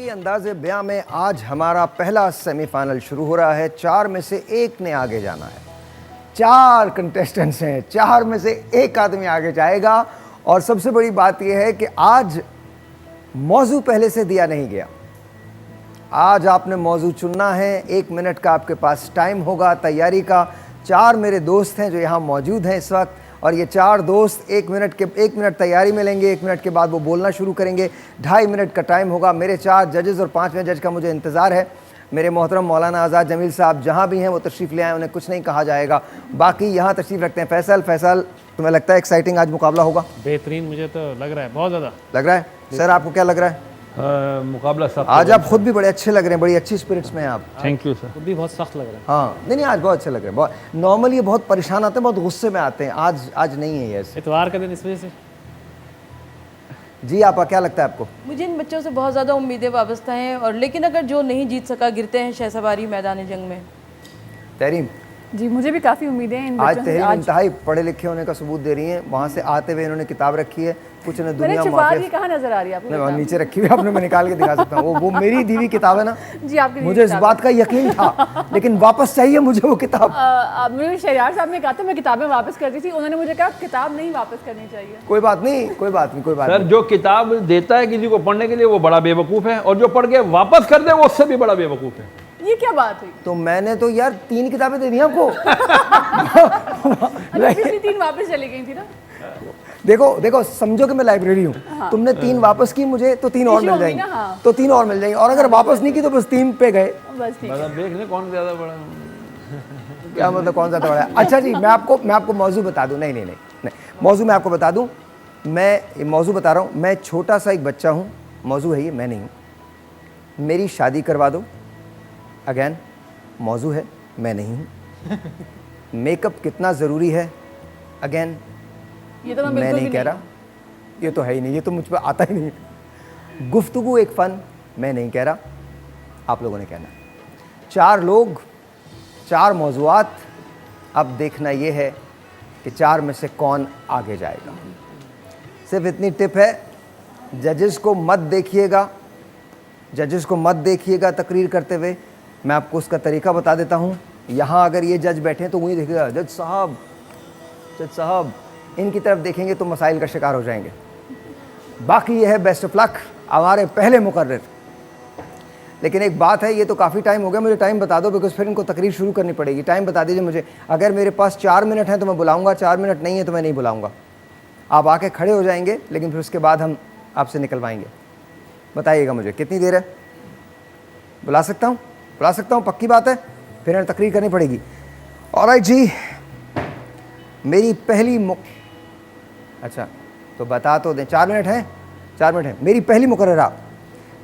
अंदाज़े बयां में आज हमारा पहला सेमीफाइनल शुरू हो रहा है। 4 में से एक ने आगे जाना है। 4 कंटेस्टेंट्स हैं, 4 में से एक आदमी आगे जाएगा। और सबसे बड़ी बात यह है कि आज मौजू पहले से दिया नहीं गया। आज आपने मौजू चुनना है। 1 मिनट का आपके पास टाइम होगा तैयारी का। 4 मेरे दोस्त हैं जो यहाँ मौजूद हैं इस वक्त, और ये 4 दोस्त 1 मिनट तैयारी में लेंगे। 1 मिनट के बाद वो बोलना शुरू करेंगे। 2.5 मिनट का टाइम होगा। मेरे 4 जजेस और 5वें जज का मुझे इंतज़ार है। मेरे मोहतरम मौलाना आज़ाद जमील साहब जहाँ भी हैं वो तशरीफ़ ले आए, उन्हें कुछ नहीं कहा जाएगा। बाकी यहाँ तशरीफ़ रखते हैं फैसल, तुम्हें लगता है एक्साइटिंग आज मुकाबला होगा? बेहतरीन मुझे तो लग रहा है, बहुत ज़्यादा लग रहा है। सर आपको क्या लग रहा है? मुकाबला सख्त। आज आप खुद भी बड़े अच्छे लग रहे हैं, बड़ी अच्छी स्पिरिट्स में हैं आप। Thank you sir. खुद भी बहुत सख्त लग रहा है। हाँ नहीं आज बहुत अच्छे लग रहे हैं। बहुत नॉर्मली ये बहुत परेशान आते हैं, बहुत गुस्से में आते हैं। आज नहीं है ये। इतवार का दिन इस वजह से। जी आपका क्या लगता है आपको? मुझे इन बच्चों से बहुत ज़्यादा उम्मीदें वाबस्ता हैं, और लेकिन अगर जो नहीं जीत सका गिरते हैं शहसवारी मैदान जंग में। तहरीम जी मुझे भी काफ़ी उम्मीदें हैं इन आज बच्चों से। तहरीम इंतहाई पढ़े लिखे होने का सबूत दे रही हैं। वहाँ से आते हुए इन्होंने किताब रखी है, कुछ ने दुनिया कहाँ नजर आ रही है आपको? नहीं नीचे रखी हुई आपने, मैं निकाल के दिखा सकता हूँ। वो मेरी दी हुई किताब है ना जी आपकी। मुझे इस बात का यकीन था, लेकिन वापस चाहिए मुझे वो किताब। मुझे शहरियार साहब ने कहा था मैं किताबें वापस करती थी, उन्होंने मुझे कहा किताब नहीं वापस करनी चाहिए। कोई बात नहीं सर, जो किताब देता है किसी को पढ़ने के लिए वो बड़ा बेवकूफ़ है, और जो पढ़ के वापस कर दे वो उससे भी बड़ा बेवकूफ़ है। ये क्या बात हुई? तो मैंने तो यार 3 किताबें दे दी आपको। पिछली 3 वापस चली गई थी ना। देखो समझो कि मैं लाइब्रेरी हूँ। हाँ। तुमने 3 वापस की मुझे, तो 3 और मिल जाएंगी। हाँ। तो 3 और मिल जाएंगी, और अगर वापस नहीं की तो बस 3 पे गए। बस ठीक है। देख ले कौन ज़्यादा बड़ा। क्या मतलब कौन ज़्यादा बड़ा है? अच्छा जी मैं आपको मौजू बता दूँ। नहीं मौजू मैं आपको बता दूँ। मैं मौजू बता रहा हूँ। मैं छोटा सा एक बच्चा हूँ। मौजू है ये, मैं नहीं हूँ। मेरी शादी करवा दो। अगेन मौजू है, मैं नहीं हूँ। मेकअप कितना ज़रूरी है? अगेन ये तो मैं नहीं कह रहा। ये तो है ही नहीं, ये तो मुझ पर आता ही नहीं। गुफ्तगू एक फ़न, मैं नहीं कह रहा, आप लोगों ने कहना। 4 लोग, 4 मौज़ूआत। अब देखना ये है कि 4 में से कौन आगे जाएगा। सिर्फ इतनी टिप है, जजेस को मत देखिएगा तकरीर करते हुए। मैं आपको उसका तरीका बता देता हूँ। यहाँ अगर ये जज बैठे हैं तो वही देखेगा, जज साहब इनकी तरफ देखेंगे तो मसाइल का शिकार हो जाएंगे। बाकी ये है बेस्ट ऑफ लक हमारे पहले मुकर्रर। लेकिन एक बात है, ये तो काफ़ी टाइम हो गया, मुझे टाइम बता दो, बिकॉज फिर इनको तकरीर शुरू करनी पड़ेगी। टाइम बता दीजिए मुझे। अगर मेरे पास 4 मिनट हैं तो मैं बुलाऊंगा, 4 मिनट नहीं है तो मैं नहीं बुलाऊंगा। आप आके खड़े हो जाएंगे, लेकिन फिर उसके बाद हम आपसे निकलवाएंगे। बताइएगा मुझे कितनी देर है। बुला सकता हूँ, पक्की बात है। फिर हमें तकरीर करनी पड़ेगी। ऑलराइट जी, मेरी पहली अच्छा तो बता तो दें। 4 मिनट हैं, 4 मिनट हैं। मेरी पहली मुकर्ररा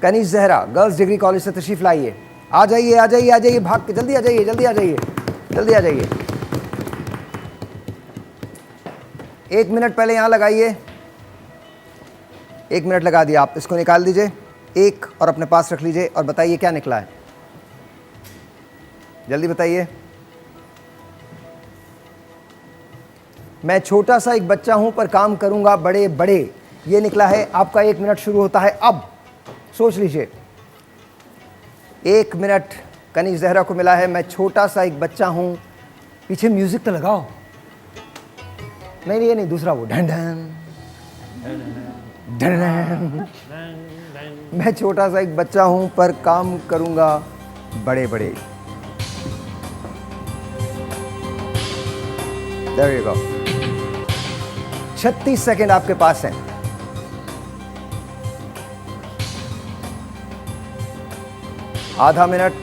Kaneez Zahra girls degree college से तशरीफ़ लाइए। आ जाइए, भाग के जल्दी आ जाइए। 1 मिनट पहले यहाँ लगाइए। 1 मिनट लगा दिया। आप इसको निकाल दीजिए एक और अपने पास रख लीजिए, और बताइए क्या निकला है। जल्दी बताइए। मैं छोटा सा एक बच्चा हूं पर काम करूंगा बड़े बड़े। ये निकला है। आपका 1 मिनट शुरू होता है अब। सोच लीजिए। 1 मिनट कनीज़ ज़हरा को मिला है। मैं छोटा सा एक बच्चा हूं। पीछे म्यूजिक तो लगाओ। नहीं ये नहीं, दूसरा वो ढन ढन। मैं छोटा सा एक बच्चा हूं पर काम करूंगा बड़े बड़े। There you go. 36 सेकेंड आपके पास हैं। आधा मिनट।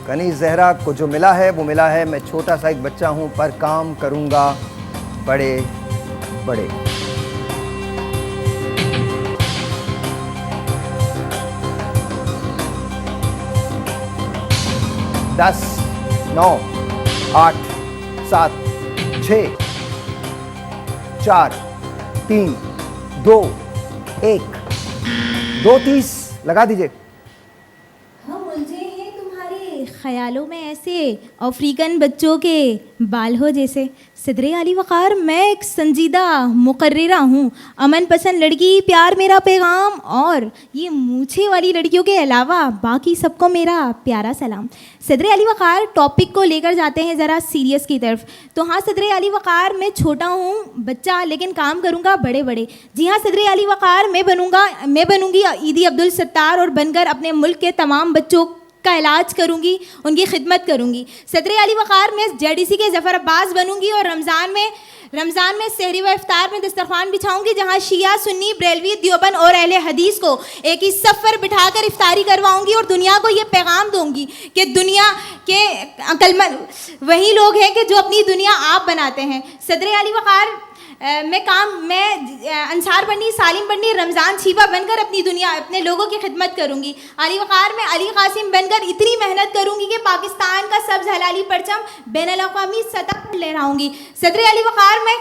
कनीज़ ज़हरा को जो मिला है वो मिला है, मैं छोटा सा एक बच्चा हूं पर काम करूंगा बड़े बड़े। दस, 9, 8, 7, 6, 4, 3, 2, 1, 2:30 लगा दीजिए। हम उलझे हैं तुम्हारे ख्यालों में ऐसे अफ्रीकन बच्चों के बाल हो जैसे। सदरे आली वक़ार, मैं एक संजीदा मुकर्रिरा हूँ, अमन पसंद लड़की, प्यार मेरा पैगाम, और ये मूछे वाली लड़कियों के अलावा बाकी सबको मेरा प्यारा सलाम। सदरे आली वक़ार, टॉपिक को लेकर जाते हैं ज़रा सीरियस की तरफ। तो हाँ सदरे आली वक़ार, मैं छोटा हूँ बच्चा, लेकिन काम करूँगा बड़े बड़े। जी हाँ सदरे आली वक़ार, मैं बनूँगी ईदी अब्दुल सत्तार और बनकर अपने मुल्क के तमाम बच्चों का इलाज करूंगी, उनकी खिदमत करूंगी। सदरे आली वक़ार, मैं जेडीसी के ज़फ़र अब्बास बनूंगी और रमज़ान में सहरी व इफ्तार में दस्तरखान बिछाऊंगी, जहां शिया, सुन्नी, बरेलवी, देवबंद और अहले हदीस को एक ही सफ़ पर बिठाकर इफ्तारी करवाऊंगी और दुनिया को ये पैगाम दूंगी कि दुनिया के अक्लमंद वही लोग हैं कि जो अपनी दुनिया आप बनाते हैं। सदरे आली वक़ार, मैं अंसार बनी, सालिम बनी, रमज़ान छीबा बनकर अपनी दुनिया, अपने लोगों की खिदमत करूंगी। आली वक़ार, मैं अली कासिम बनकर इतनी मेहनत करूंगी कि पाकिस्तान का सब्ज़ हलाली परचम बैनुल अक़वामी सतह पर लहराऊंगी। सदरे आली वक़ार, मैं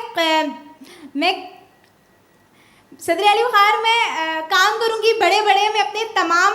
काम करूंगी बड़े बड़े, मैं अपने तमाम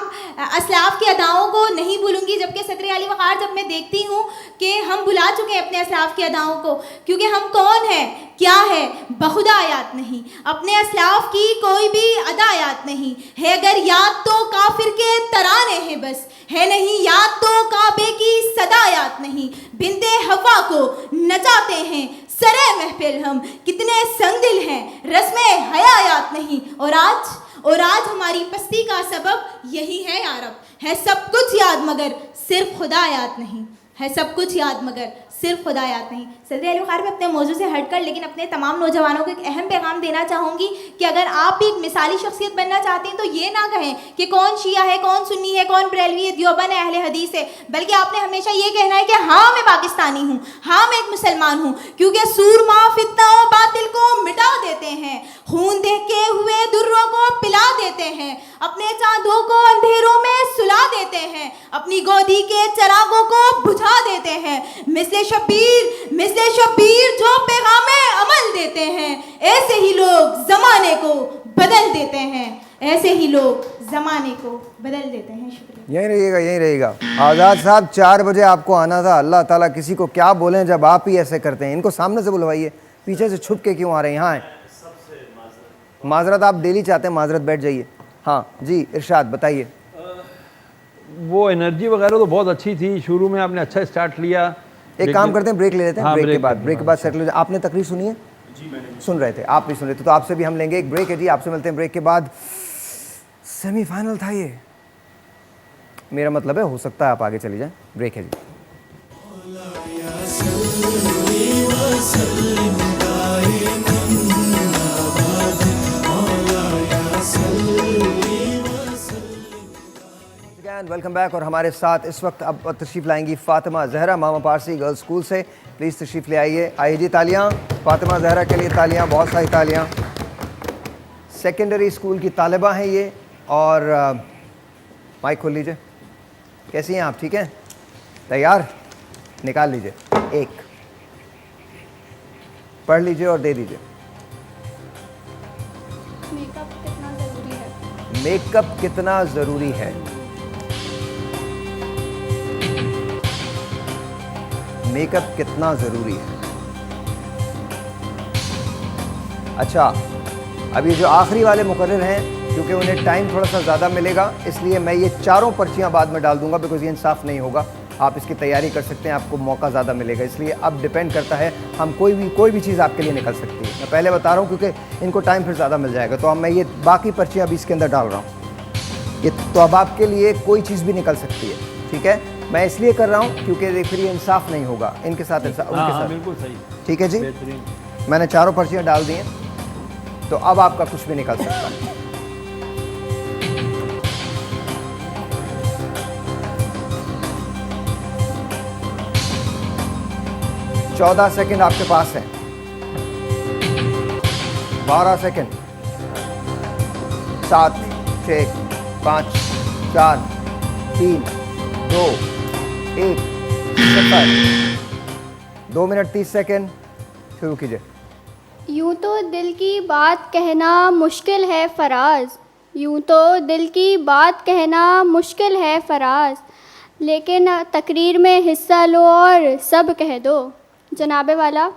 असलाफ की अदाओं को नहीं भूलूंगी। जबकि सदरे आली वक़ार, जब मैं देखती हूँ कि हम भुला चुके हैं अपने असलाफ की अदाओं को, क्योंकि हम कौन हैं, क्या है, बहुदा याद नहीं, अपने असलाफ की कोई भी अदा याद नहीं है। अगर याद तो काफिर के तराने हैं बस, है नहीं याद तो काबे की सदा याद नहीं। बिंदे हवा को नचाते हैं सरे महफिल हम, कितने संगदिल हैं, रस्मे हया याद नहीं। और आज हमारी पस्ती का सबब यही है यारब, है सब कुछ याद मगर सिर्फ खुदा याद नहीं, है सब कुछ याद मगर सिर्फ खुदा याद नहीं। सदरे आली वक़ार, में अपने मौजू से हटकर लेकिन अपने तमाम नौजवानों को एक अहम पैगाम देना चाहूँगी कि अगर आप भी एक मिसाली शख्सियत बनना चाहते हैं तो ये ना कहें कि कौन शिया है, कौन सुन्नी है, कौन बरेलवी है, देवबंद है, अहले हदीस है, बल्कि आपने हमेशा ये कहना है कि हाँ मैं पाकिस्तानी हूँ, हाँ मैं एक मुसलमान हूँ। क्योंकि सूरमा फितना और बातिल को मिटा देते हैं, खून देखे हुए दुर्रों को पिला देते हैं, अपने चांदों को अंधेरों में सुला देते हैं, अपनी गोदी के चरागों को बुझा देते हैं। मिसले शबीर जो पैगामे अमल देते हैं, ऐसे ही लोग ज़माने को बदल देते हैं, ऐसे ही लोग ज़माने को बदल देते हैं। शुक्रिया। यहीं रहेगा। आज़ाद साहब, 4 बजे आपको आना था। अल्लाह ताला किसी को क्या बोलें जब आप ही ऐसे करते हैं। इनको सामने से बुलवाइए, पीछे से छुप के क्यों आ रहे हैं। यहाँ माजरत आप डेली चाहते हैं, माजरत, बैठ जाइए। हाँ जी, इरशाद बताइए। वो एनर्जी वगैरह तो बहुत अच्छी थी, शुरू में आपने अच्छा स्टार्ट लिया। एक काम करते हैं, ब्रेक ले लेते हैं। हाँ, ब्रेक के बाद सेटल। आपने तकरीर सुनी है? जी मैंने सुन रहे थे, आप भी सुन रहे थे, तो आपसे भी हम लेंगे एक ब्रेक है जी। आपसे मिलते हैं ब्रेक के बाद। सेमीफाइनल था ये, मेरा मतलब है हो सकता है आप आगे चले जाएं। ब्रेक है जी। Welcome back. और हमारे साथ इस वक्त अब तशरीफ़ लाएंगी फ़ातिमा ज़हरा, मामा पारसी गर्ल्स स्कूल से। प्लीज़ तशरीफ़ ले आइए। आइए जी, तालियाँ फ़ातिमा ज़हरा के लिए, तालियाँ, बहुत सारी तालियाँ। सेकेंडरी स्कूल की तालिबा हैं ये। और माइक खोल लीजिए। कैसी हैं आप, ठीक हैं? तैयार? निकाल लीजिए, एक पढ़ लीजिए और दे दीजिए। मेकअप कितना ज़रूरी है? मेकअप कितना ज़रूरी है? मेकअप कितना ज़रूरी है? अच्छा, अब ये जो आखिरी वाले मुकर्रर हैं, क्योंकि उन्हें टाइम थोड़ा सा ज़्यादा मिलेगा, इसलिए मैं ये चारों पर्चियाँ बाद में डाल दूंगा, बिकॉज ये इंसाफ नहीं होगा। आप इसकी तैयारी कर सकते हैं, आपको मौका ज़्यादा मिलेगा। इसलिए अब डिपेंड करता है, हम कोई भी चीज़ आपके लिए निकल सकती है। मैं पहले बता रहा हूँ क्योंकि इनको टाइम फिर ज़्यादा मिल जाएगा। तो अब मैं ये बाकी पर्चियाँ अभी इसके अंदर डाल रहा हूँ। ये तो अब आपके लिए कोई चीज़ भी निकल सकती है, ठीक है? मैं इसलिए कर रहा हूँ क्योंकि फिर ये इंसाफ नहीं होगा इनके साथ, उनके साथ। बिल्कुल सही, ठीक है जी। मैंने चारों पर्चियाँ डाल दी हैं, तो अब आपका कुछ भी निकल सकता है। चौदह सेकंड आपके पास है। 12 सेकंड। 7, 6, 5, 4, 3, 2, 1, 2 minute 30 second. शुरू कीजिए। यूँ तो दिल की बात कहना मुश्किल है फराज, यूँ तो दिल की बात कहना मुश्किल है फराज, लेकिन तकरीर में हिस्सा लो और सब कह दो। जनाबे वाला,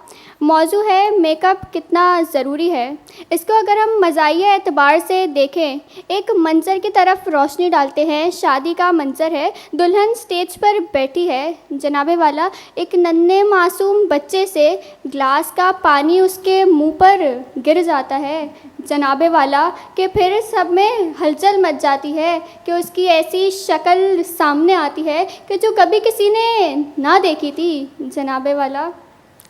मौजू है मेकअप कितना ज़रूरी है। इसको अगर हम मज़ाहिया एतबार से देखें, एक मंज़र की तरफ रोशनी डालते हैं। शादी का मंज़र है, दुल्हन स्टेज पर बैठी है। जनाबे वाला, एक नन्हे मासूम बच्चे से ग्लास का पानी उसके मुंह पर गिर जाता है। जनाबे वाला कि फिर सब में हलचल मच जाती है कि उसकी ऐसी शक्ल सामने आती है कि जो कभी किसी ने ना देखी थी। जनाबे वाला,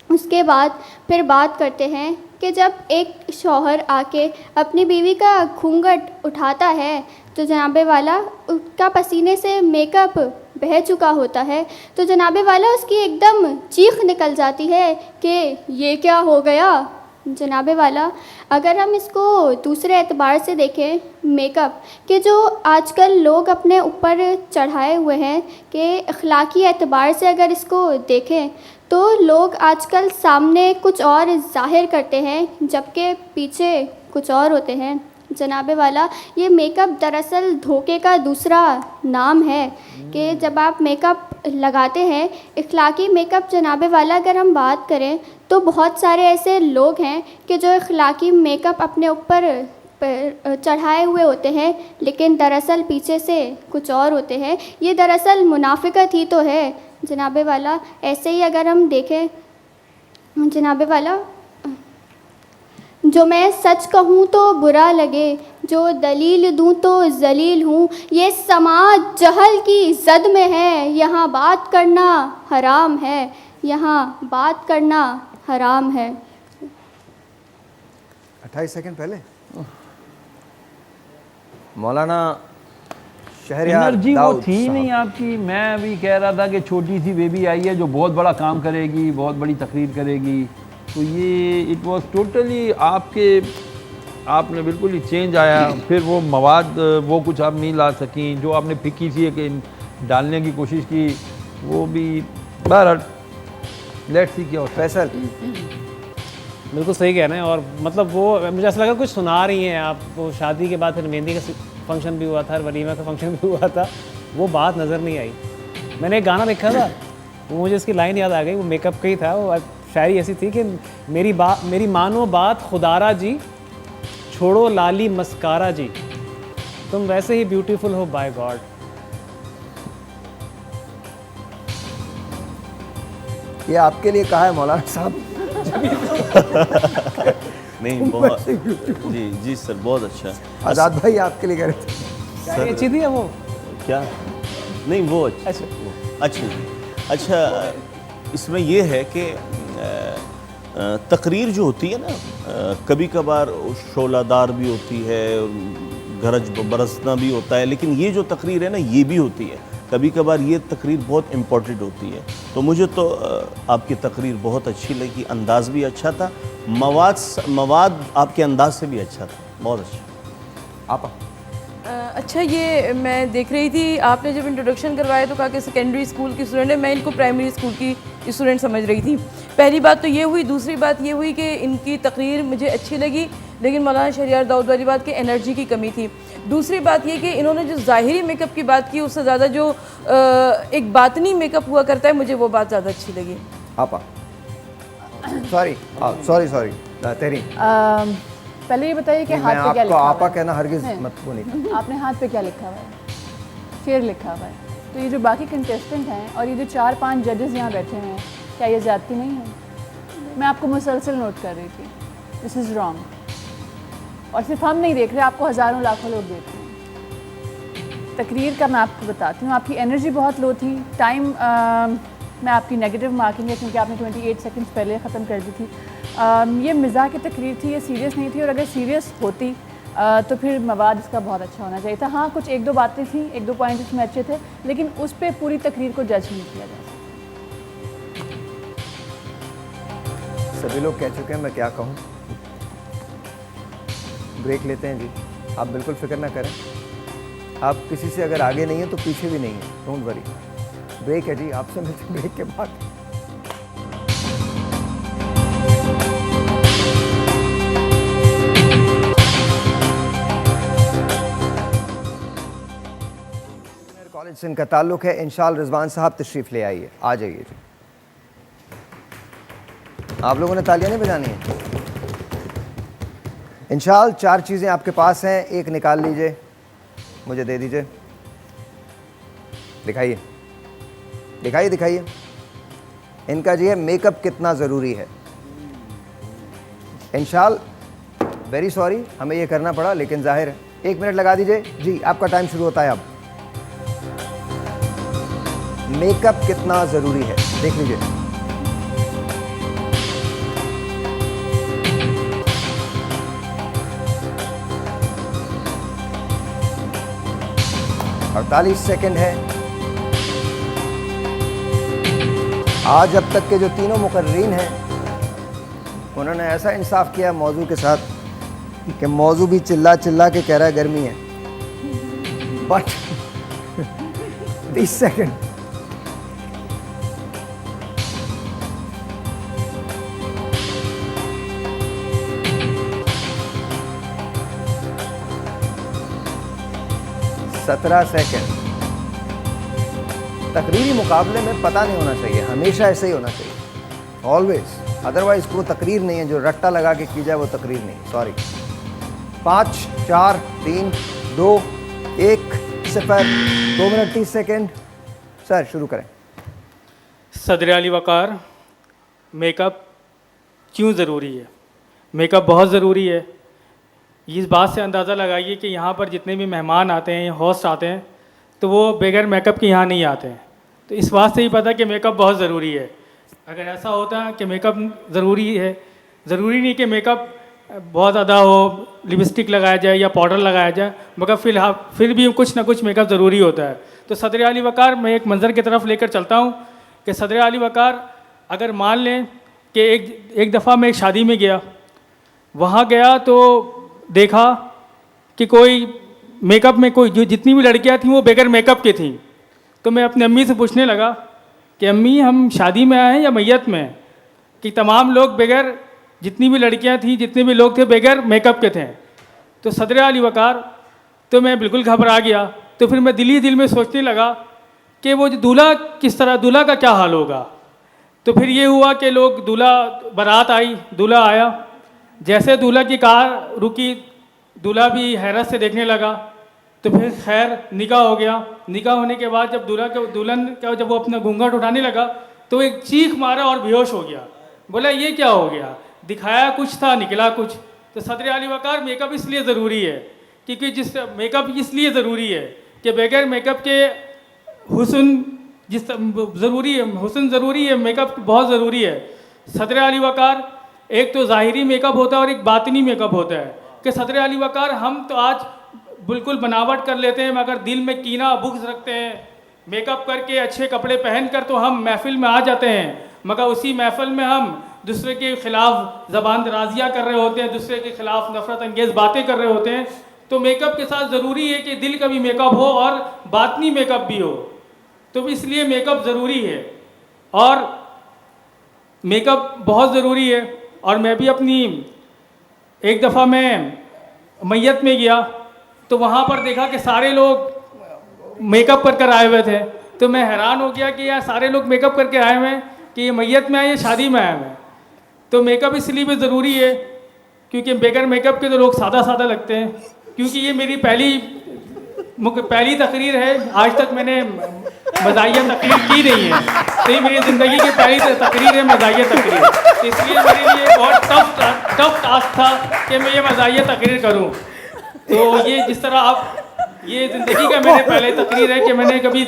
उसके बाद फिर बात करते हैं कि जब एक शौहर आके अपनी बीवी का घूंघट उठाता है तो जनाबे वाला उसका पसीने से मेकअप बह चुका होता है, तो जनाबे वाला उसकी एकदम चीख निकल जाती है कि ये क्या हो गया। जनाबे वाला, अगर हम इसको दूसरे एतबार से देखें, मेकअप के जो आजकल लोग अपने ऊपर चढ़ाए हुए हैं कि अखलाकी एतबार से अगर इसको देखें तो लोग आजकल सामने कुछ और ज़ाहिर करते हैं जबकि पीछे कुछ और होते हैं। जनाबे वाला, ये मेकअप दरअसल धोखे का दूसरा नाम है कि जब आप मेकअप लगाते हैं, इखलाकी मेकअप। जनाबे वाला, अगर हम बात करें तो बहुत सारे ऐसे लोग हैं कि जो इखलाकी मेकअप अपने ऊपर चढ़ाए हुए होते हैं लेकिन दरअसल पीछे से कुछ और होते हैं। ये दरअसल मुनाफिकत ही तो है। जनाबे वाला, ऐसे ही अगर हम देखें, जनाबे वाला, जो मैं सच कहूँ तो बुरा लगे, जो दलील दूँ तो जलील हूँ। ये समाज जहल की जद में है, यहाँ बात करना हराम है, यहाँ बात करना हराम है। 28 सेकंड पहले मौलाना शहरयार एनर्जी वो दाऊद थी साहब। नहीं आपकी। मैं अभी कह रहा था कि छोटी सी बेबी आई है जो बहुत बड़ा काम करेगी, बहुत बड़ी तकरीर करेगी, तो ये इट वाज टोटली आपने बिल्कुल ही चेंज आया। फिर वो मवाद वो कुछ आप नहीं ला सकी जो आपने फिक्की सी कि डालने की कोशिश की, वो भी बहरहाल लेट्स सी क्या होता है। फैसल, बिल्कुल सही कह रहे हैं। और मतलब वो मुझे ऐसा लगा कुछ सुना रही हैं आप। वो शादी के बाद फिर मेहंदी का फंक्शन भी हुआ था, वलीमा का फंक्शन भी हुआ था, वो बात नज़र नहीं आई। मैंने एक गाना लिखा था, वो मुझे इसकी लाइन याद आ गई, वो मेकअप का ही था। वो शायरी ऐसी थी कि मेरी मानो बात खुदारा जी, छोड़ो लाली मस्कारा जी, तुम वैसे ही ब्यूटीफुल हो बाय गॉड। ये आपके लिए कहा है मौलाना साहब। नहीं बहुत जी जी सर, बहुत अच्छा। आज़ाद भाई आपके लिए कह रहे थे। शायरी अच्छी थी वो। क्या? नहीं वो अच्छा। अच्छा, इसमें ये है कि तकरीर जो होती है ना, कभी कभार शोलादार भी होती है, गरज बरसना भी होता है, लेकिन ये जो तकरीर है ना, ये भी होती है कभी कभार। ये तकरीर बहुत इम्पोर्टेंट होती है। तो मुझे तो आपकी तकरीर बहुत अच्छी लगी, अंदाज़ भी अच्छा था, मवाद आपके अंदाज से भी अच्छा था, बहुत अच्छा। आपा अच्छा, ये मैं देख रही थी, आपने जब इंट्रोडक्शन करवाया तो कहा कि सेकेंडरी स्कूल की स्टूडेंट है, मैं इनको प्राइमरी स्कूल की स्टूडेंट समझ रही थी। पहली बात तो ये हुई। दूसरी बात ये हुई कि इनकी तकरीर मुझे अच्छी लगी, लेकिन मौलाना शहरयार दाऊद वाली बात की एनर्जी की कमी थी। दूसरी बात ये कि इन्होंने जो ज़ाहिरी मेकअप की बात की, उससे ज़्यादा जो एक बातनी मेकअप हुआ करता है, मुझे वो बात ज़्यादा अच्छी लगी। आपा सॉरी तहरीन, पहले ये बताइए कि मैं हाथ पे क्या आपको लिखा हुआ आपा है? कहना हरगिज है। मत वो नहीं करना। आपने हाथ पे क्या लिखा हुआ है? शेर लिखा हुआ है। तो ये जो बाकी कंटेस्टेंट हैं और ये जो 4-5 जजेस यहाँ बैठे हैं, क्या ये ज़्यादती नहीं है? मैं आपको मुसलसल नोट कर रही थी, दिस इज़ रॉन्ग। और सिर्फ हम नहीं देख रहे, आपको हज़ारों लाखों लोग देख रहे हैं। तकरीर का मैं आपको बताती हूँ, आपकी एनर्जी बहुत लो थी। टाइम मैं आपकी नेगेटिव मार्किंग है क्योंकि आपने 28 सेकंड्स पहले ख़त्म कर दी थी। ये मिज़ाह की तकरीर थी, ये सीरियस नहीं थी, और अगर सीरियस होती तो फिर मवाद इसका बहुत अच्छा होना चाहिए था। हाँ, कुछ 1-2 बातें थी, 1-2 पॉइंट इसमें अच्छे थे, लेकिन उस पर पूरी तकरीर को जज नहीं किया जा सकता। सभी लोग कह चुके हैं, मैं क्या कहूँ। ब्रेक लेते हैं जी, आप बिल्कुल फिक्र ना करें। आप किसी से अगर आगे नहीं है तो पीछे भी नहीं है, डोंट वरी। ब्रेक है जी, आपसे मिलते ब्रेक के बाद। कॉलेज से इनका ताल्लुक़ है। इंशाल रिजवान साहब तशरीफ़ ले आइए, आ जाइए जी। आप लोगों ने तालियां नहीं बजानी है। इंशाल 4 चीज़ें आपके पास हैं, एक निकाल लीजिए, मुझे दे दीजिए। दिखाइए दिखाइए दिखाइए। इनका जी है मेकअप कितना ज़रूरी है। इंशाल वेरी सॉरी हमें ये करना पड़ा, लेकिन जाहिर है। 1 मिनट लगा दीजिए जी, आपका टाइम शुरू होता है अब। मेकअप कितना ज़रूरी है देख लीजिए। और 48 सेकेंड है। आज अब तक के जो तीनों मुकर्रीन हैं उन्होंने ऐसा इंसाफ किया मौजू के साथ कि मौजू भी चिल्ला चिल्ला के कह रहा है गर्मी है, बट 30 सेकेंड। सत्रह सेकेंड। तकरीरी मुकाबले में पता नहीं होना चाहिए, हमेशा ऐसे ही होना चाहिए, ऑलवेज। अदरवाइज वो तकरीर नहीं है, जो रट्टा लगा के की जाए वो तकरीर नहीं, सॉरी। 5 4 3 2 1 0। 2 minute 30 second. सर शुरू करें। सदर अली वक़ार, मेकअप क्यों ज़रूरी है? मेकअप बहुत ज़रूरी है। इस बात से अंदाज़ा लगाइए कि यहाँ पर जितने भी मेहमान आते हैं, होस्ट आते हैं, तो वो बगैर मेकअप के यहाँ नहीं आते हैं। तो इस बात से ही पता कि मेकअप बहुत ज़रूरी है। अगर ऐसा होता कि मेकअप ज़रूरी है, ज़रूरी नहीं कि मेकअप बहुत ज़्यादा हो, लिपस्टिक लगाया जाए या पाउडर लगाया जाए, मगर फिर भी कुछ ना कुछ मेकअप ज़रूरी होता है। तो सदर अली वक़ार मैं एक मंज़र की तरफ लेकर चलता हूँ कि सदर अली वक़ार, अगर मान लें कि एक दफ़ा मैं एक शादी में गया, वहाँ गया तो देखा कि कोई मेकअप में कोई जो जितनी भी लड़कियाँ थीं वो बगैर मेकअप की थीं। तो मैं अपनी अम्मी से पूछने लगा कि अम्मी हम शादी में आए हैं या मैयत में हैं, कि तमाम लोग बगैर, जितनी भी लड़कियां थीं, जितने भी लोग थे बगैर मेकअप के थे। तो सदर अली वक़ार, तो मैं बिल्कुल घबरा गया। तो फिर मैं दिल ही दिल में सोचने लगा कि वो जो दूल्हा किस तरह, दूल्हा का क्या हाल होगा। तो फिर ये हुआ कि लोग, दूल्हा, बारात आई, दूल्हा आया, जैसे दूल्हा की कार रुकी, दूल्हा भी हैरत से देखने लगा। तो फिर खैर निकाह हो गया। निकाह होने के बाद जब दुल्हन का जब वो अपना घूंघट उठाने लगा तो एक चीख मारा और बेहोश हो गया। बोला ये क्या हो गया? दिखाया कुछ था, निकला कुछ। तो सदर अली वक़ार, मेकअप इसलिए ज़रूरी है क्योंकि मेकअप इसलिए ज़रूरी है कि बगैर मेकअप के हुस्न ज़रूरी है, हुस्न ज़रूरी है, मेकअप बहुत ज़रूरी है। सदर अली वक़ार, एक तो ज़ाहिरी मेकअप होता है और एक बातिनी मेकअप होता है। कि सदर अली वक़ार, हम तो आज बिल्कुल बनावट कर लेते हैं, मगर दिल में कीना बुग़्ज़ रखते हैं। मेकअप करके, अच्छे कपड़े पहनकर तो हम महफ़िल में आ जाते हैं, मगर उसी महफ़िल में हम दूसरे के ख़िलाफ़ ज़बान दराज़ियाँ कर रहे होते हैं, दूसरे के ख़िलाफ़ नफ़रत अंगेज़ बातें कर रहे होते हैं। तो मेकअप के साथ ज़रूरी है कि दिल का भी मेकअप हो और बातनी मेकअप भी हो। तो इसलिए मेकअप ज़रूरी है और मेकअप बहुत ज़रूरी है। और मैं भी अपनी, एक दफ़ा मैं मैयत में गया तो वहाँ पर देखा कि सारे लोग मेकअप कर आए हुए थे। तो मैं हैरान हो गया कि यार सारे लोग मेकअप करके आए हुए हैं, कि ये मैयत में आए या शादी में आए हुए हैं। तो मेकअप इसलिए भी ज़रूरी है क्योंकि बगैर मेकअप के तो लोग सादा सादा लगते हैं। क्योंकि ये मेरी पहली तकरीर है, आज तक मैंने मज़ाहिया तकरीर की नहीं है। तो ये मेरी ज़िंदगी की पहली तकरीर है, मज़ाहिया तकरीर। तो इसलिए मेरे लिए बहुत टफ टास्क था कि मैं ये मज़ाहिया तकरीर करूँ। तो ये जिस तरह आप, ये ज़िंदगी का मेरे पहले तकरीर है कि मैंने कभी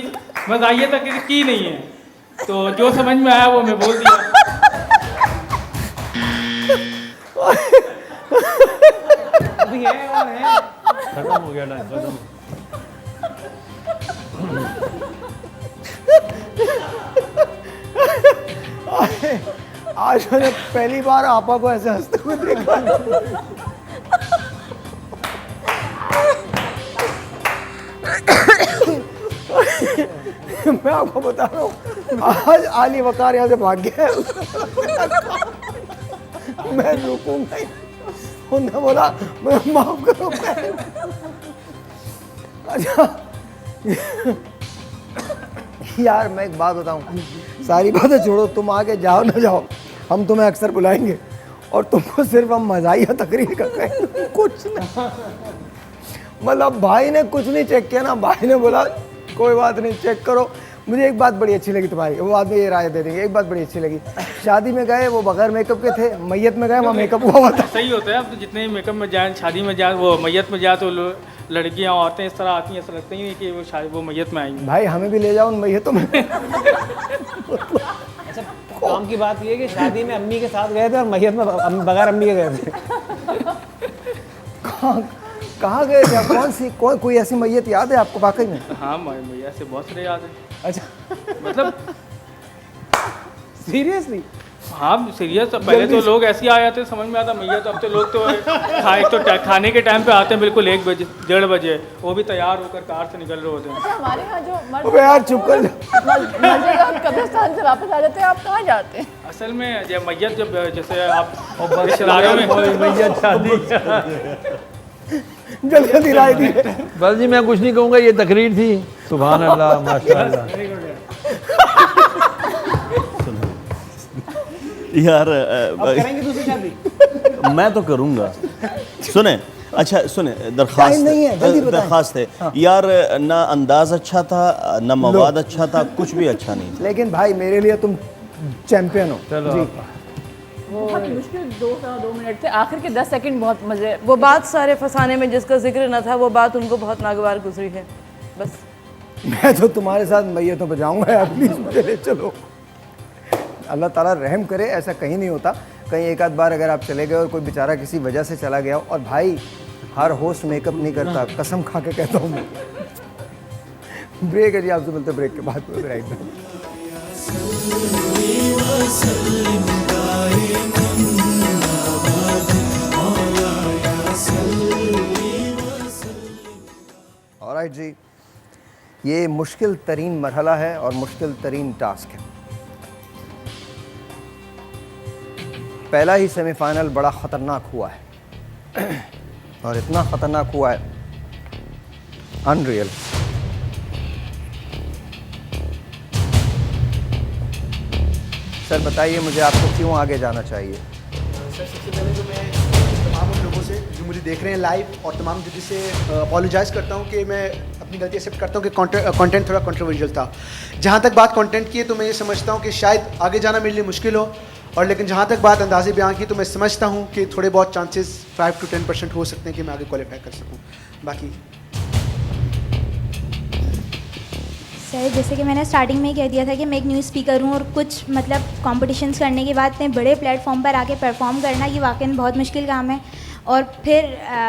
मज़ाहिया तकरीर की नहीं है। तो जो समझ में आया वो मैं बोल दिया। अभी है और है, खत्म हो गया टाइम, खत्म। आज मैंने पहली बार आपा को ऐसे हंसते हुए देखा। मैं आपको बता रहा हूँ, आज अली वक़ार यहाँ से भाग गया है। मैं रुकूंगा ही। उन्होंने बोला मैं माफ करो। अच्छा यार मैं एक बात बताऊं, सारी बातें छोड़ो, तुम आगे जाओ ना जाओ, हम तुम्हें अक्सर बुलाएंगे और तुमको सिर्फ हम मज़ाहिया तकरीर करते हैं, कुछ नहीं। मतलब भाई ने कुछ नहीं चेक किया ना, भाई ने बोला कोई बात नहीं चेक करो। मुझे एक बात बड़ी अच्छी लगी तुम्हारी, वो बाद में ये राय दे देंगे। एक बात बड़ी अच्छी लगी, शादी में गए वो बगैर मेकअप के थे, मैयत में गए वहाँ मेकअप हुआ था। सही होता है। अब तो जितने मेकअप में जाए, शादी में जाए, वो मैयत में जाए, तो लड़कियां औरतें इस तरह आती हैं, ऐसा लगता ही नहीं कि वो मैयत में आएंगी। भाई हमें भी ले जाओ उन मैयतों में। अच्छा, काम की बात ये है कि शादी में अम्मी के साथ गए थे और मैयत में बगैर अम्मी के गए थे। कहाँ गए थे? कौन सी कोई ऐसी मैयत याद है आपको वाकई में? हाँ, मैया से बहुत सारे याद है। अच्छा, मतलब सीरियसली? हाँ सीरियस। पहले तो लोग ऐसे ही आ जाते, समझ में आता मैया, तो अब तो लोग तो एक तो खाने के टाइम पे आते हैं बिल्कुल 1 बजे 1:30 बजे, वो भी तैयार होकर कार से निकल रहे होते हैं। अच्छा, हमारे यहाँ जो अबे यार चुप कर। मर्द कब्रिस्तान से वापस आ जाते हैं, आप कहाँ जाते हैं? असल में जब मैयत, जब जैसे आप रिश्तेदारों में मैयत शादी। जल्दी जल्दी राय दी। बस जी मैं कुछ नहीं कहूँगा, ये तकरीर थी। सुभान अल्लाह, माशाअल्लाह। यार करेंगे दूसरी शादी? मैं तो करूँगा। सुने, अच्छा सुने, टाइम नहीं है, जल्दी बताएं। दरख्वास्त है यार, ना अंदाज अच्छा था, ना मवाद अच्छा था, कुछ भी अच्छा नहीं था। लेकिन भाई मेरे लिए तुम चैंपियन हो। चलो जी। बहुत मुश्किल 2 मिनट थे, आखिर के 10 सेकंड बहुत मजे। वो बात सारे फंसाने में जिसका जिक्र न था, वो बात उनको बहुत नागवार गुजरी है। बस मैं तो तुम्हारे साथ मैयतों पे जाऊंगा यार, प्लीज मुझे ले चलो। अल्लाह ताला रहम करे, ऐसा कहीं नहीं होता। कहीं एक आध बार अगर आप चले गए और कोई बेचारा किसी वजह से चला गया, और भाई हर होस्ट मेकअप नहीं करता, कसम खा के कहता हूँ मैं। ब्रेक है जी, आपसे मिलते ब्रेक के बाद में। राइट ऑलराइट जी, ये मुश्किल तरीन मरहला है और मुश्किल तरीन टास्क है। पहला ही सेमीफाइनल बड़ा ख़तरनाक हुआ है और इतना ख़तरनाक हुआ है, अनरियल। सर बताइए मुझे, आपको क्यों आगे जाना चाहिए? सर सबसे पहले तो मैं तमाम उन लोगों से जो मुझे देख रहे हैं लाइव और तमाम जजेस से अपोलोजाइज़ करता हूँ कि मैं अपनी गलती एक्सेप्ट करता हूँ कि कंटेंट थोड़ा कंट्रोवर्शियल था। जहाँ तक बात कंटेंट की है तो मैं ये समझता हूँ कि शायद आगे जाना मेरे लिए मुश्किल हो, और लेकिन जहाँ तक बात अंदाज़े बयान की तो मैं समझता हूँ कि थोड़े बहुत चांसेस 5 to 10% हो सकते हैं कि मैं आगे क्वालिफाई कर सकूँ। बाकी सर जैसे कि मैंने स्टार्टिंग में ही कह दिया था कि मैं एक न्यू स्पीकर हूँ, और कुछ मतलब कॉम्पिटिशन्स करने के बाद इतने बड़े प्लेटफॉर्म पर आके परफॉर्म करना ये वाकई में बहुत मुश्किल काम है। और फिर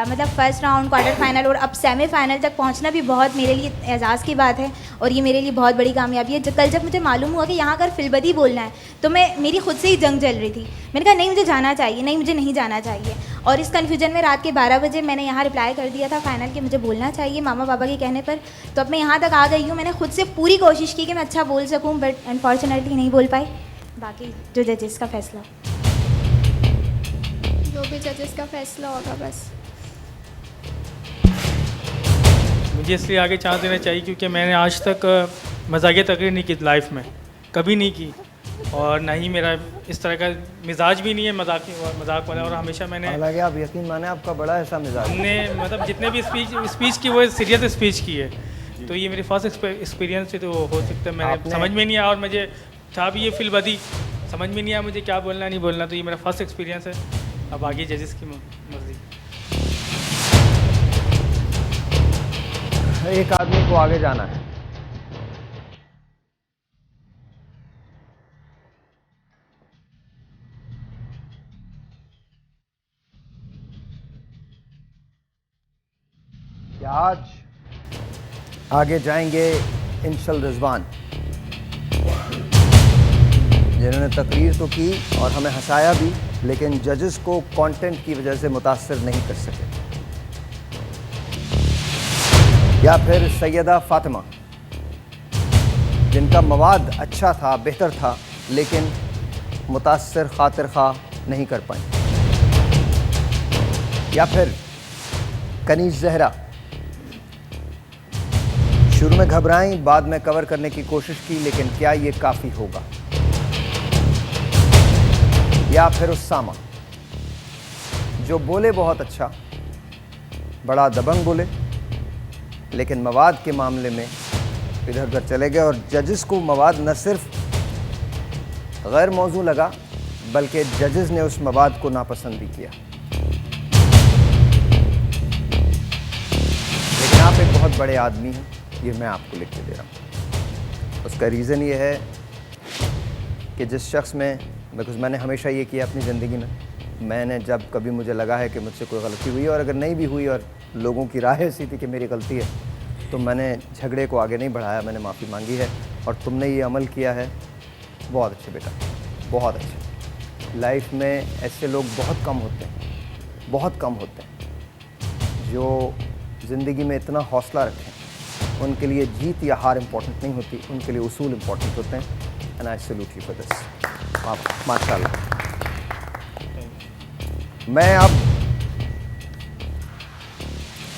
मतलब फर्स्ट राउंड, क्वार्टर फाइनल और अब सेमीफाइनल तक पहुंचना भी बहुत मेरे लिए एजाज़ की बात है, और ये मेरे लिए बहुत बड़ी कामयाबी है। कल जब मुझे मालूम हुआ कि यहाँ अगर फिलबदी बोलना है तो मेरी खुद से ही जंग चल रही थी। मैंने कहा नहीं मुझे जाना चाहिए, नहीं मुझे नहीं जाना चाहिए, और इस कन्फ्यूजन में रात के 12 बजे मैंने यहाँ रिप्लाई कर दिया था फाइनल कि मुझे बोलना चाहिए मामा पापा के कहने पर। तो अब मैं यहाँ तक आ गई हूँ, मैंने खुद से पूरी कोशिश की कि मैं अच्छा बोल सकूँ, बट अनफॉर्चुनेटली नहीं बोल पाई। बाकी जो जजेस का फैसला, जो भी जजेस का फैसला होगा बस। मुझे इसलिए आगे चांस देना चाहिए क्योंकि मैंने आज तक मजाकिया तकरीर नहीं की लाइफ में, कभी नहीं की, और ना ही मेरा इस तरह का मिजाज भी नहीं है मजाक वाला। और हमेशा मैंने, हालांकि आप यकीन माने आपका बड़ा ऐसा मिजाज है। हमने मतलब जितने भी स्पीच की वो सीरियस स्पीच की है, तो ये मेरी फर्स्ट एक्सपीरियंस है, तो हो सकता है मैंने समझ में नहीं आया, और मुझे था भी ये फिलबदी समझ में नहीं आया मुझे क्या बोलना नहीं बोलना, तो ये मेरा फर्स्ट एक्सपीरियंस है। अब आगे जजेस की मर्जी। एक आदमी को आगे जाना है, क्या आज आगे जाएंगे इंशल रिजवान, जिन्होंने तकरीर तो की और हमें हंसाया भी, लेकिन जजेस को कंटेंट की वजह से मुतासिर नहीं कर सके, या फिर सैयदा फातिमा जिनका मवाद अच्छा था, बेहतर था, लेकिन मुतासिर खातिर खा नहीं कर पाए, या फिर कनीज़ ज़हरा शुरू में घबराई, बाद में कवर करने की कोशिश की, लेकिन क्या ये काफ़ी होगा? या फिर उस्सामा जो बोले बहुत अच्छा, बड़ा दबंग बोले, लेकिन मवाद के मामले में इधर उधर चले गए और जजेस को मवाद न सिर्फ गैर मौजू लगा बल्कि जजेस ने उस मवाद को नापसंद भी किया। लेकिन आप एक बहुत बड़े आदमी हैं, ये मैं आपको लिख के दे रहा हूँ। उसका रीज़न ये है कि जिस शख्स में बिकॉज़ मैंने हमेशा ये किया अपनी ज़िंदगी में, मैंने जब कभी मुझे लगा है कि मुझसे कोई गलती हुई और अगर नहीं भी हुई और लोगों की राय ऐसी थी कि मेरी गलती है, तो मैंने झगड़े को आगे नहीं बढ़ाया, मैंने माफ़ी मांगी है और तुमने ये अमल किया है। बहुत अच्छे बेटा, बहुत अच्छे। लाइफ में ऐसे लोग बहुत कम होते हैं, बहुत कम होते हैं जो ज़िंदगी में इतना हौसला रखें। उनके लिए जीत या हार इम्पोर्टेंट नहीं होती, उनके लिए उसूल इम्पोर्टेंट होते हैं। And I salute you for this. माशाल्लाह। मैं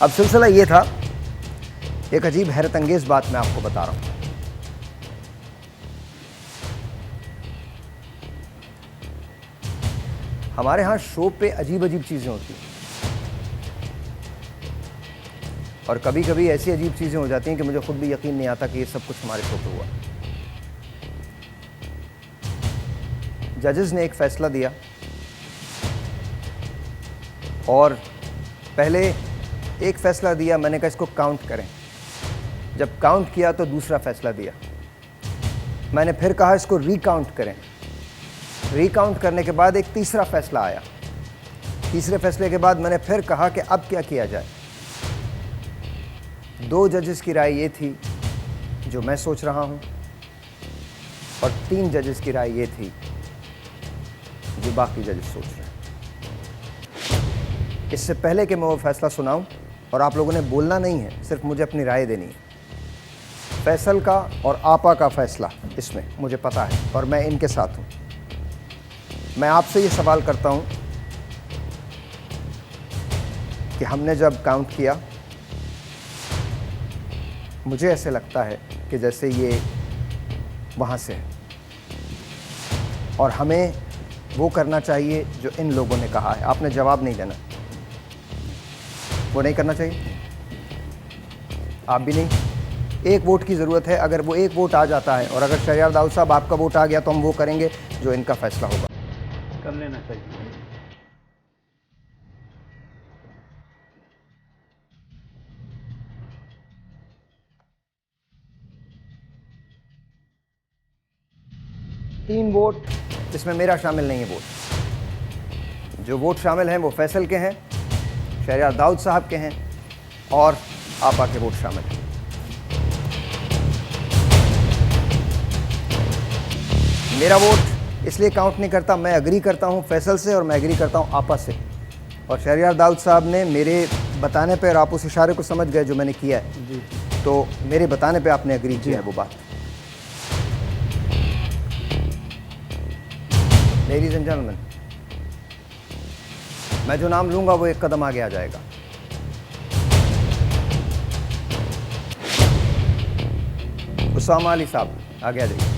अब सिलसिला ये था, एक अजीब हैरत अंगेज़ बात मैं आपको बता रहा हूँ। हमारे यहाँ शो पे अजीब अजीब चीज़ें होती हैं और कभी कभी ऐसी अजीब चीज़ें हो जाती हैं कि मुझे खुद भी यकीन नहीं आता कि ये सब कुछ हमारे शो पे हुआ। जजेस ने एक फ़ैसला दिया और पहले एक फ़ैसला दिया, मैंने कहा इसको काउंट करें। जब काउंट किया तो दूसरा फ़ैसला दिया। मैंने फिर कहा इसको रिकाउंट करें। रिकाउंट करने के बाद एक तीसरा फ़ैसला आया। तीसरे फ़ैसले के बाद मैंने फिर कहा कि अब क्या किया जाए। 2 जजेस की राय ये थी जो मैं सोच रहा हूँ और 3 जजेस की राय ये थी जो बाकी जजेस सोच रहे हैं। इससे पहले कि मैं वो फ़ैसला सुनाऊं, और आप लोगों ने बोलना नहीं है, सिर्फ मुझे अपनी राय देनी है। फैसल का और आपा का फ़ैसला इसमें मुझे पता है और मैं इनके साथ हूँ। मैं आपसे ये सवाल करता हूँ कि हमने जब काउंट किया, मुझे ऐसे लगता है कि जैसे ये वहाँ से है और हमें वो करना चाहिए जो इन लोगों ने कहा है। आपने जवाब नहीं देना, वो नहीं करना चाहिए, आप भी नहीं। एक वोट की ज़रूरत है। अगर वो एक वोट आ जाता है और अगर शहरयार दाऊद साहब आपका वोट आ गया तो हम वो करेंगे जो इनका फ़ैसला होगा। कर लेना चाहिए। तीन वोट, इसमें मेरा शामिल नहीं है वोट। जो वोट शामिल हैं वो फैसल के हैं, शहरयार दाऊद साहब के हैं और आपा के वोट शामिल हैं। मेरा वोट इसलिए काउंट नहीं करता, मैं एग्री करता हूं फैसल से और मैं एग्री करता हूं आपा से। और शहरयार दाऊद साहब ने मेरे बताने पर, आप उस इशारे को समझ गए जो मैंने किया है, तो मेरे बताने पे आपने एग्री किया है वो बात। लेडीज एंड जेंटलमैन, मैं जो नाम लूंगा वो एक कदम आगे आ जाएगा। उसामा अली साहब आगे आ जाइए।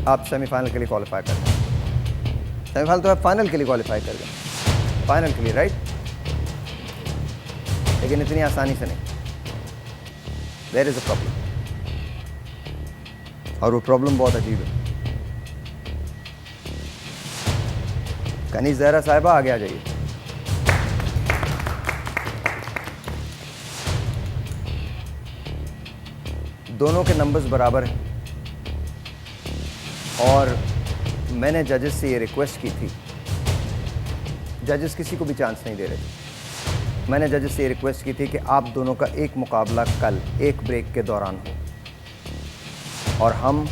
आप सेमीफाइनल के लिए क्वालिफाई कर गए। सेमीफाइनल तो आप फाइनल के लिए क्वालिफाई कर गए, फाइनल के लिए, राइट? लेकिन इतनी आसानी से नहीं। देयर इज अ प्रॉब्लम, और वो प्रॉब्लम बहुत अजीब है। कनीज़ ज़हरा साहिबा आगे आ जाइए। दोनों के नंबर्स बराबर हैं और मैंने जजेस से ये रिक्वेस्ट की थी। जजेस किसी को भी चांस नहीं दे रहे थे। मैंने जजेस से ये रिक्वेस्ट की थी कि आप दोनों का एक मुकाबला कल एक ब्रेक के दौरान हो और हम,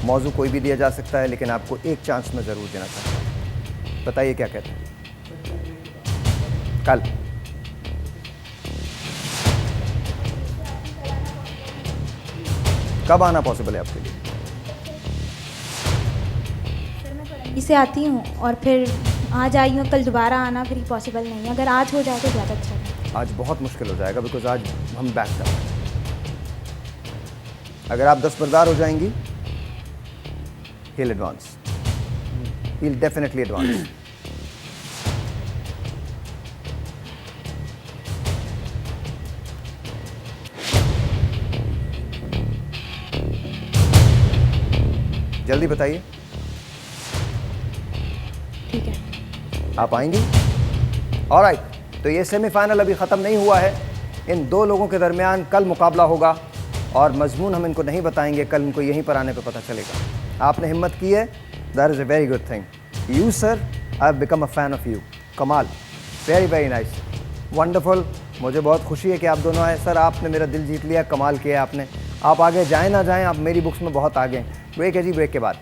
मौजू कोई भी दिया जा सकता है लेकिन आपको एक चांस मैं ज़रूर देना चाहता हूँ। बताइए क्या कहते हैं? कल कब आना पॉसिबल है आपके लिए? इसे आती हूँ और फिर आज आई हूँ, कल दोबारा आना फिर पॉसिबल नहीं है। अगर आज हो जाए तो ज़्यादा अच्छा है। आज बहुत मुश्किल हो जाएगा बिकॉज आज हम बैक डाउन। अगर आप दस्तबरदार हो जाएंगी, he'll advance. He'll definitely advance. जल्दी बताइए, ठीक है। आप आएंगी? ऑलराइट, तो ये सेमीफाइनल अभी ख़त्म नहीं हुआ है। इन दो लोगों के दरमियान कल मुकाबला होगा और मजमून हम इनको नहीं बताएंगे, कल इनको यहीं पर आने पे पता चलेगा। आपने हिम्मत की है, that is a very good thing. You sir, I have become a fan of you. कमाल, वेरी वेरी नाइस, वंडरफुल। मुझे बहुत खुशी है कि आप दोनों आए। सर, आपने मेरा दिल जीत लिया, कमाल किया आपने। आप आगे जाएँ ना जाएँ, आप मेरी बुक्स में बहुत आगे हैं। ब्रेक है जी, ब्रेक के बाद।